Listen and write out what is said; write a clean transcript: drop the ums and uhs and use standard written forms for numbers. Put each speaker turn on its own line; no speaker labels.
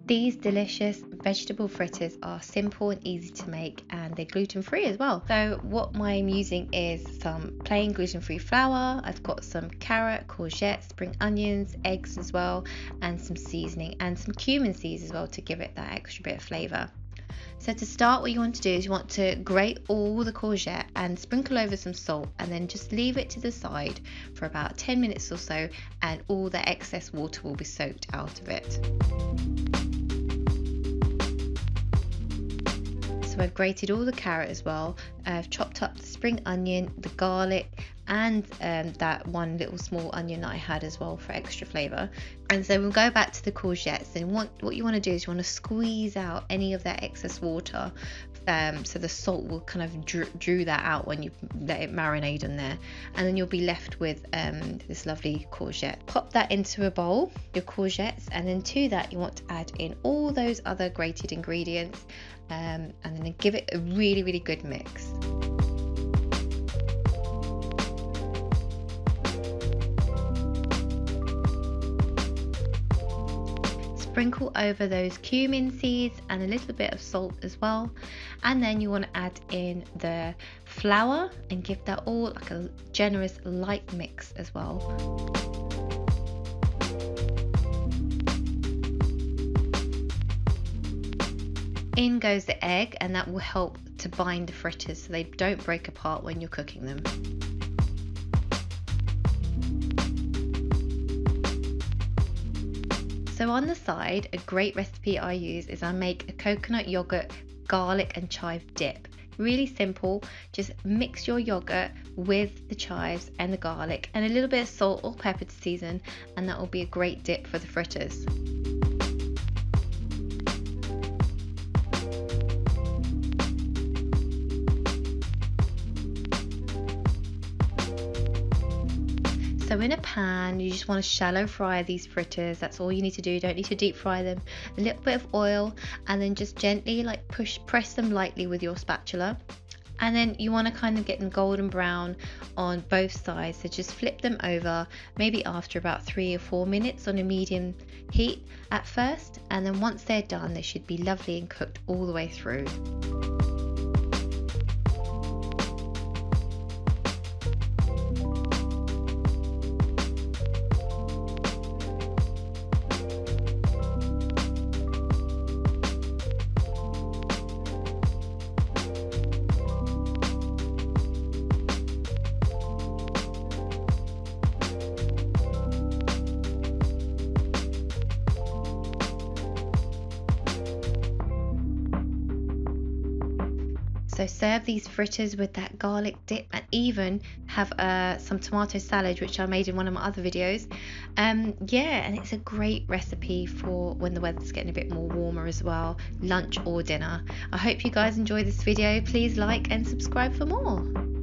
These delicious vegetable fritters are simple and easy to make, and they're gluten-free as well. So what I'm using is some plain gluten-free flour. I've got some carrot, courgette, spring onions, eggs as well, and some seasoning and some cumin seeds as well to give it that extra bit of flavour. So to start, what you want to do is you want to grate all the courgette and sprinkle over some salt, and then just leave it to the side for about 10 minutes or so, and all the excess water will be soaked out of it. So I've grated all the carrot as well. I've chopped up the spring onion, the garlic, and that one little small onion that I had as well for extra flavour. And so we'll go back to the courgettes, and what you want to do is you want to squeeze out any of that excess water, so the salt will kind of drew that out when you let it marinate in there, and then you'll be left with this lovely courgette. Pop that into a bowl, your courgettes, and then to that you want to add in all those other grated ingredients, and then give it a really good mix. Sprinkle over those cumin seeds and a little bit of salt as well, and then you want to add in the flour and give that all like a generous light mix as well. In goes the egg, and that will help to bind the fritters so they don't break apart when you're cooking them. So on the side, a great recipe I use is I make a coconut yogurt, garlic and chive dip. Really simple, just mix your yogurt with the chives and the garlic and a little bit of salt or pepper to season, and that will be a great dip for the fritters. So in a pan, you just want to shallow fry these fritters. That's all you need to do. You don't need to deep fry them. A little bit of oil, and then just gently like press them lightly with your spatula. And then you want to kind of get them golden brown on both sides. So just flip them over, maybe after about 3 or 4 minutes on a medium heat at first. And then once they're done, they should be lovely and cooked all the way through. So serve these fritters with that garlic dip, and even have some tomato salad, which I made in one of my other videos. Yeah, and it's a great recipe for when the weather's getting a bit more warmer as well, lunch or dinner. I hope you guys enjoy this video. Please like and subscribe for more.